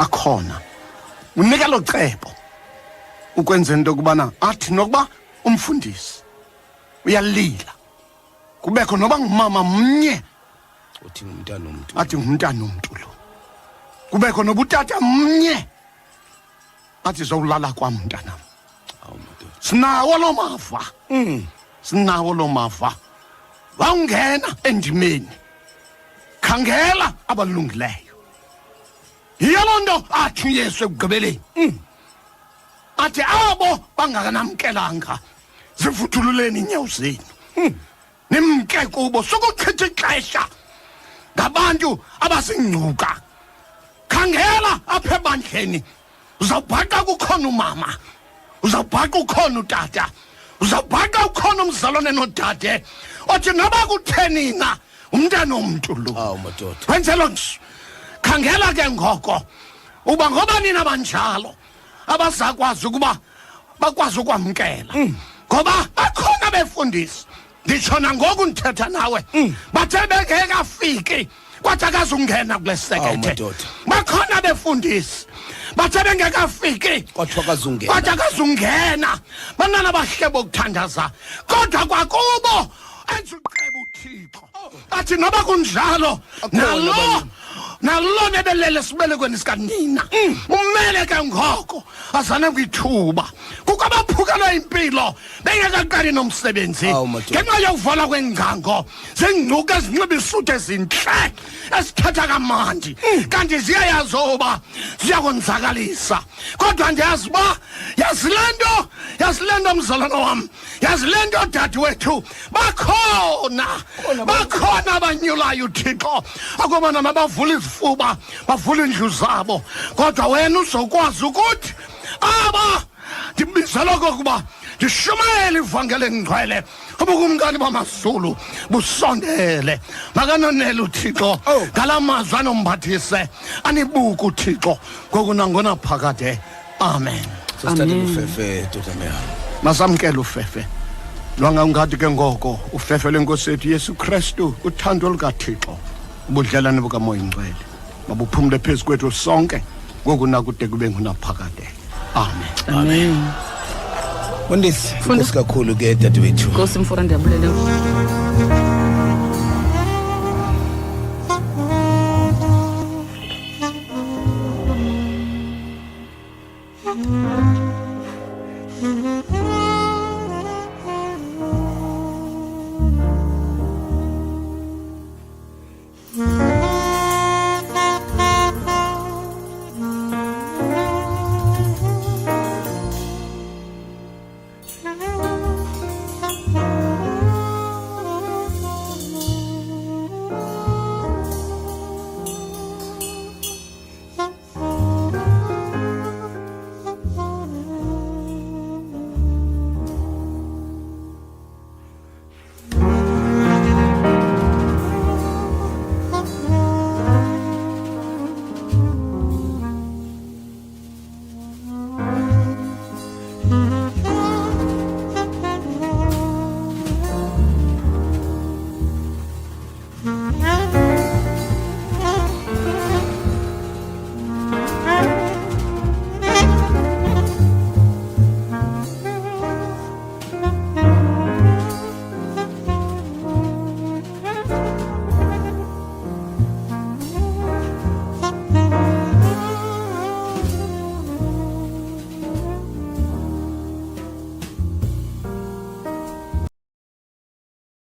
akhona unika lo cebo ukwenza into kubana athi nokuba umfundisi uyalila kubekho noba ngumama mnye uthi ngumntana umuntu athi ngumntana umuntu lo kubekho nobutata mnye athi zowulala kwam mntana sinawo lo mava sinawo lo mava wawungena endimeni khangela abalungileyo yiyo loo nto athi uYesu ekugqibeleni athi abo bangakanamkelanga zivuthululeni iinyawo zenu nimke kubo sokuchitha ixesha ngabantu abasingcuka khangela apha ebandleni uzawubhaqa kukhona umama uzawubhaqa ukhona utata uzawubhaqa ukhona umzalwane nodade othi noba kutheni na umntana womntu lo awu madoda wenzelo khangela ke ngoko uba ngoba nina banjalo abazakwazi ukuba bakwazi ukwamkela ngoba bakhona befundisi nditshona ngoku ndithetha nawe bathe bengekafiki kwathi akazungena kule sekethe bakhona befundisi bathe bengekafiki kwathi akazungena banana bahle bokuthandaza kodwa kwakubo enza uceba uThixo athi noba kunjalo nalo nebelele sibelekweni sikanina umele ke ngoko azane kwithuba kuko abaphukelwa impilo bengekaqali nomsebenzi ngenxa yokuvala kwengango zengcuka ezinxiba isuthu ezintle esithatha kamandi kanti ziyayazi uba ziyakonzakalisa kodwa ndiyazi uba yazi le nto mzalwana wam yazi le nto dade wethu bakhona abanyulayo uThixo akubana mabavula izifuba bavula indlu zabo kodwa wena uzokwazi ukuthi aba ndibizela kokuba ndishumayele ivangeli engcwele ubukumkani bamazulu busondele makanonele uThixo ngala mazwi anombathise anibuke uThixo ngoku nangona phakade amen ufefe dodameya masamkele ufefe lwangaungathi ke ngoko ufefe lenkosi yethu Yesu Kristu uthando lukaThixo ubudlelane bukaMoya Ingcwele mabuphumle phezu kwethu sonke ngoku nakude kube ngunaphakade amen Mfundisi Nkosi kakhulu ke dadewethu Nkosi mfura ndiyabulela